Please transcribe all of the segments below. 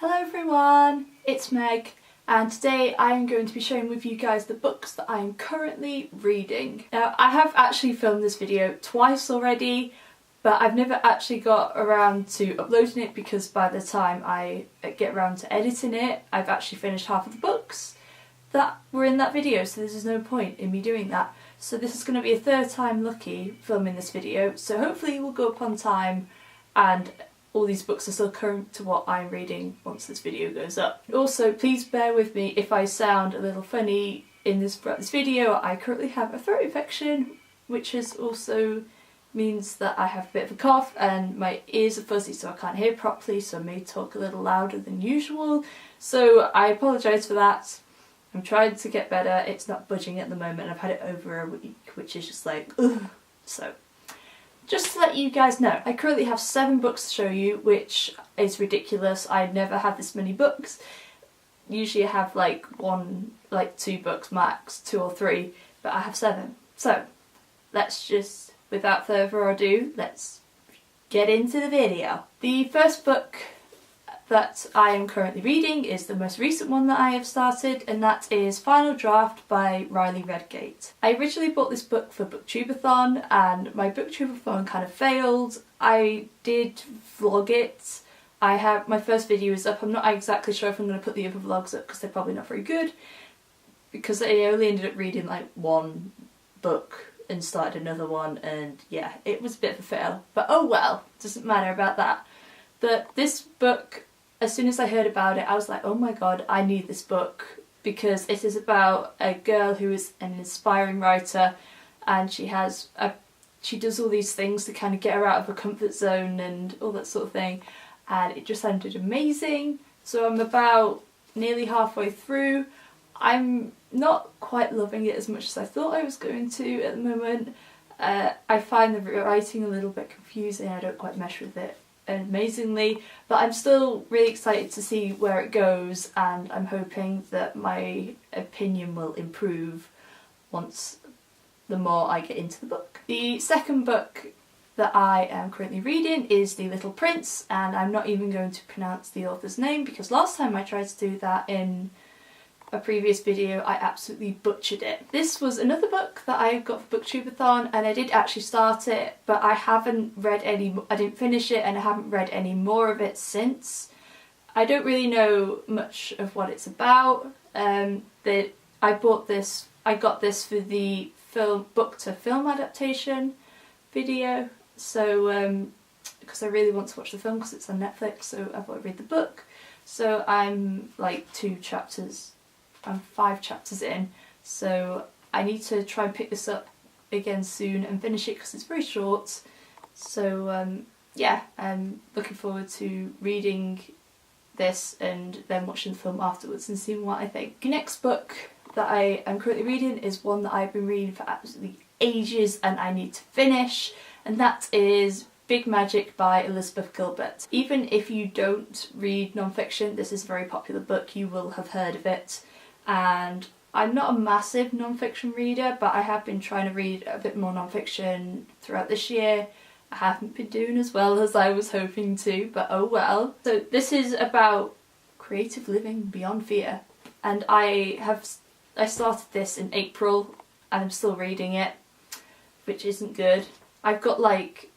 Hello everyone, it's Meg, and today I am going to be sharing with you guys the books that I am currently reading. Now, I have actually filmed this video twice already, but I've never actually got around to uploading it because by the time I get around to editing it, I've actually finished half of the books that were in that video, so there's no point in me doing that. So this is going to be a third time lucky filming this video, so hopefully it will go up on time and all these books are still current to what I'm reading once this video goes up. Also, please bear with me if I sound a little funny in this video. I currently have a throat infection, which is also means that I have a bit of a cough and my ears are fuzzy so I can't hear properly, so I may talk a little louder than usual. So I apologise for that. I'm trying to get better. It's not budging at the moment. I've had it over a week, which is just like, ugh. So just to let you guys know, I currently have 7 books to show you, which is ridiculous. I never have this many books. Usually I have like 2 books max, 2 or 3, but I have 7. So let's just, without further ado, let's get into the video. The first book that I am currently reading is the most recent one that I have started, and that is Final Draft by Riley Redgate. I originally bought this book for Booktubeathon and my Booktubeathon kind of failed. I did vlog it. My first video is up. I'm not exactly sure if I'm going to put the other vlogs up because they're probably not very good, because I only ended up reading like one book and started another one, and yeah, it was a bit of a fail. But oh well, doesn't matter about that. But this book, as soon as I heard about it, I was like, oh my god, I need this book, because it is about a girl who is an inspiring writer, and she does all these things to kind of get her out of her comfort zone and all that sort of thing, and it just sounded amazing. So I'm about nearly halfway through. I'm not quite loving it as much as I thought I was going to at the moment. I find the writing a little bit confusing. I don't quite mesh with it amazingly, but I'm still really excited to see where it goes, and I'm hoping that my opinion will improve the more I get into the book. The second book that I am currently reading is The Little Prince, and I'm not even going to pronounce the author's name because last time I tried to do that in a previous video I absolutely butchered it. This was another book that I got for Booktubeathon, and I did actually start it, but I didn't finish it and I haven't read any more of it since. I don't really know much of what it's about. I got this for the book to film adaptation video, so because I really want to watch the film because it's on Netflix, so I thought I'd read the book. So I'm like 5 chapters in, so I need to try and pick this up again soon and finish it because it's very short. So yeah, I'm looking forward to reading this and then watching the film afterwards and seeing what I think. The next book that I am currently reading is one that I've been reading for absolutely ages and I need to finish, and that is Big Magic by Elizabeth Gilbert. Even if you don't read non-fiction, this is a very popular book, you will have heard of it. And I'm not a massive non-fiction reader, but I have been trying to read a bit more non-fiction throughout this year. I haven't been doing as well as I was hoping to, but oh well. So this is about creative living beyond fear, and I started this in April and I'm still reading it, which isn't good. I've got like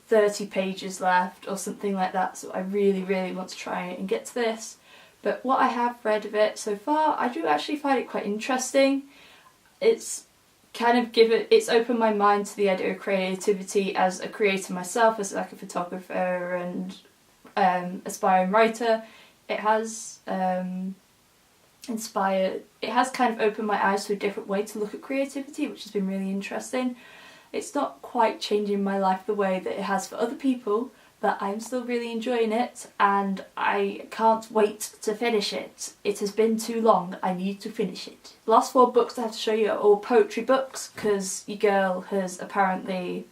30 pages left or something like that, so I really want to try and get to this. But what I have read of it so far, I do actually find it quite interesting. It's opened my mind to the idea of creativity as a creator myself, as like a photographer and aspiring writer. It has kind of opened my eyes to a different way to look at creativity, which has been really interesting. It's not quite changing my life the way that it has for other people, but I'm still really enjoying it and I can't wait to finish it. It has been too long, I need to finish it. The last 4 books I have to show you are all poetry books, because your girl has apparently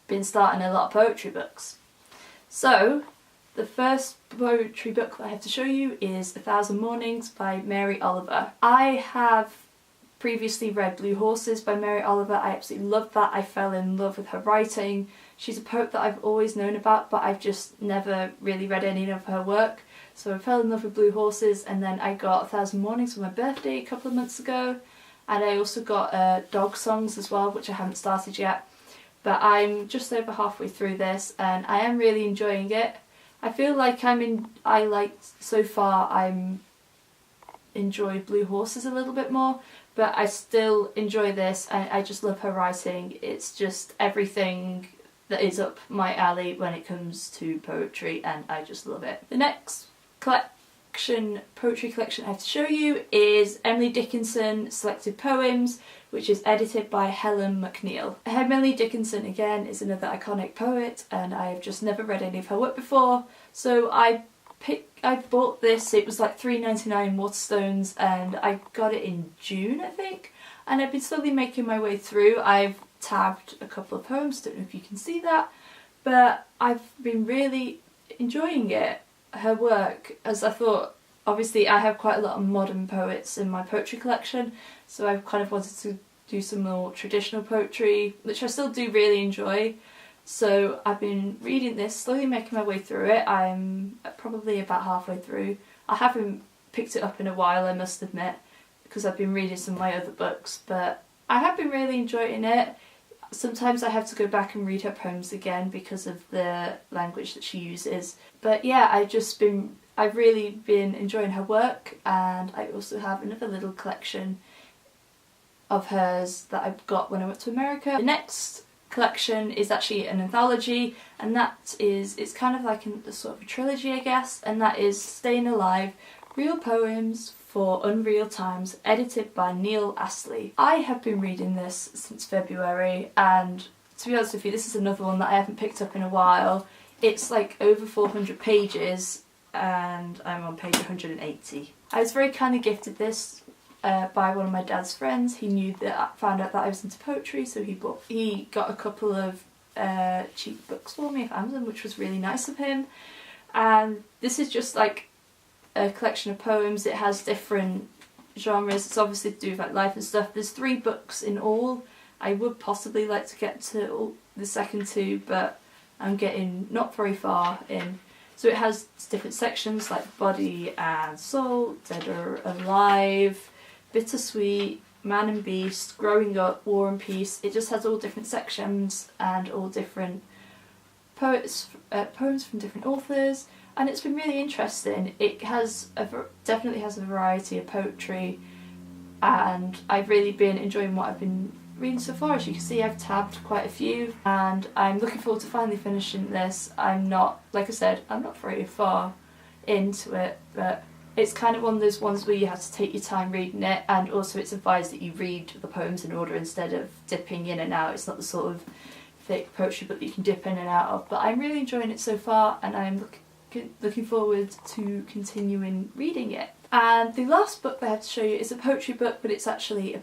been starting a lot of poetry books. So the first poetry book that I have to show you is 1,000 Mornings by Mary Oliver. I have previously read Blue Horses by Mary Oliver. I absolutely loved that. I fell in love with her writing. She's a poet that I've always known about, but I've just never really read any of her work. So I fell in love with Blue Horses, and then I got 1,000 Mornings for my birthday a couple of months ago, and I also got Dog Songs as well, which I haven't started yet. But I'm just over halfway through this, and I am really enjoying it. I feel like so far I'm enjoy Blue Horses a little bit more, but I still enjoy this. I just love her writing. It's just everything that is up my alley when it comes to poetry, and I just love it. The next poetry collection I have to show you is Emily Dickinson Selected Poems, which is edited by Helen McNeil. Emily Dickinson, again, is another iconic poet, and I've just never read any of her work before, so I bought this. It was like $3.99 Waterstones, and I got it in June, I think, and I've been slowly making my way through. I've tabbed a couple of poems, don't know if you can see that, but I've been really enjoying it, her work, as I thought. Obviously I have quite a lot of modern poets in my poetry collection, so I've kind of wanted to do some more traditional poetry, which I still do really enjoy. So I've been reading this, slowly making my way through it. I'm probably about halfway through. I haven't picked it up in a while, I must admit, because I've been reading some of my other books, but I have been really enjoying it. Sometimes I have to go back and read her poems again because of the language that she uses. But yeah, I've really been enjoying her work, and I also have another little collection of hers that I got when I went to America. The next collection is actually an anthology, and it's kind of like a sort of a trilogy, I guess, and that is Staying Alive, Real Poems for Unreal Times, edited by Neil Astley. I have been reading this since February, and to be honest with you, this is another one that I haven't picked up in a while. It's like over 400 pages, and I'm on page 180. I was very kindly gifted this by one of my dad's friends. He found out that I was into poetry, so he got a couple of cheap books for me off Amazon, which was really nice of him. And this is just like a collection of poems. It has different genres. It's obviously to do with like life and stuff. There's 3 books in all. I would possibly like to get to the second 2, but I'm getting not very far in. So it has different sections like Body and Soul, Dead or Alive, Bittersweet, Man and Beast, Growing Up, War and Peace. It just has all different sections and all different poems from different authors, and it's been really interesting. It definitely has a variety of poetry, and I've really been enjoying what I've been reading so far. As you can see, I've tabbed quite a few, and I'm looking forward to finally finishing this. Like I said, I'm not very far into it, but it's kind of one of those ones where you have to take your time reading it, and also it's advised that you read the poems in order instead of dipping in and out. It's not the sort of thick poetry book that you can dip in and out of, but I'm really enjoying it so far, and I'm looking forward to continuing reading it. And the last book that I have to show you is a poetry book, but it's actually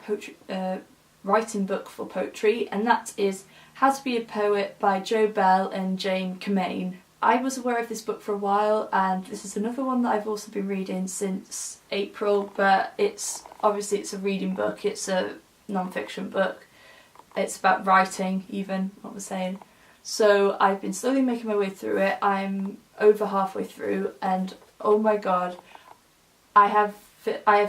a writing book for poetry, and that is How to Be a Poet by Jo Bell and Jane Cummane. I was aware of this book for a while, and this is another one that I've also been reading since April, but it's a reading book. It's a non-fiction book. It's about writing, even, what we're saying. So I've been slowly making my way through it. I'm over halfway through, and oh my god, I have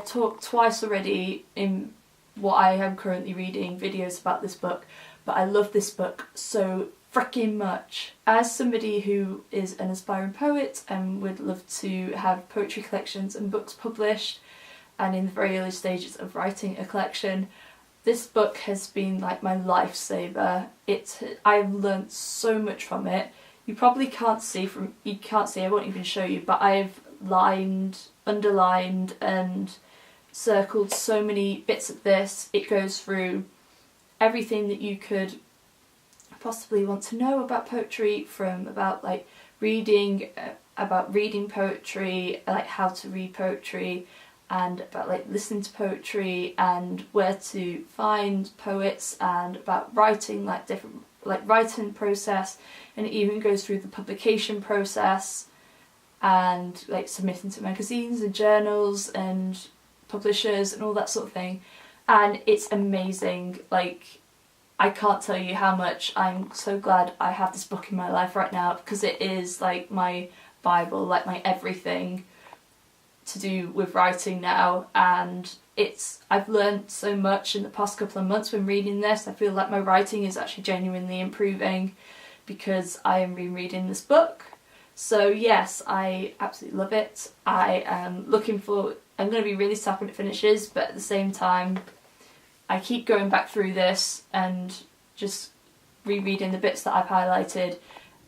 talked twice already in what I am currently reading videos about this book, but I love this book so freaking much. As somebody who is an aspiring poet and would love to have poetry collections and books published, and in the very early stages of writing a collection, this book has been like my lifesaver. I've learnt so much from it. You probably can't see, I won't even show you, but I've underlined and circled so many bits of this. It goes through everything that you could possibly want to know about poetry, from about reading poetry, like how to read poetry, and about listening to poetry and where to find poets, and about writing, different writing process, and it even goes through the publication process and submitting to magazines and journals and publishers and all that sort of thing. And it's amazing. I can't tell you how much I'm so glad I have this book in my life right now, because it is my Bible, my everything. to do with writing now, and I've learned so much in the past couple of months when reading this. I feel like my writing is actually genuinely improving because I am rereading this book. So yes, I absolutely love it. I am I'm going to be really sad when it finishes, but at the same time I keep going back through this and just rereading the bits that I've highlighted,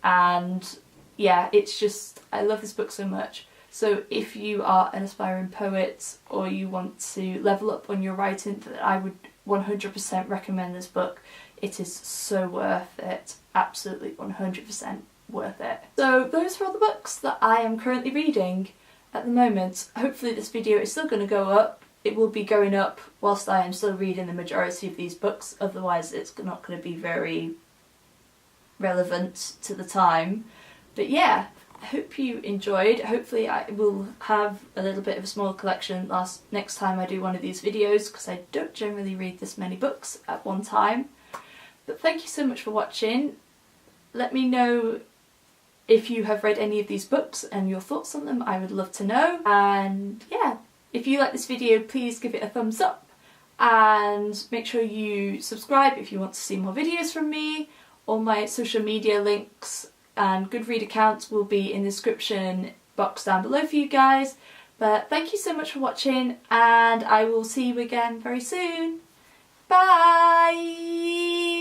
and yeah, it's just, I love this book so much. So if you are an aspiring poet or you want to level up on your writing, I would 100% recommend this book. It is so worth it, absolutely 100% worth it. So those are all the books that I am currently reading at the moment. Hopefully this video is still going to go up. It will be going up whilst I am still reading the majority of these books, otherwise it's not going to be very relevant to the time. But yeah, I hope you enjoyed. Hopefully I will have a little bit of a small collection next time I do one of these videos, because I don't generally read this many books at one time. But thank you so much for watching. Let me know if you have read any of these books and your thoughts on them. I would love to know. And yeah, if you like this video, please give it a thumbs up and make sure you subscribe if you want to see more videos from me. All my social media links and Goodread accounts will be in the description box down below for you guys. But thank you so much for watching, and I will see you again very soon. Bye!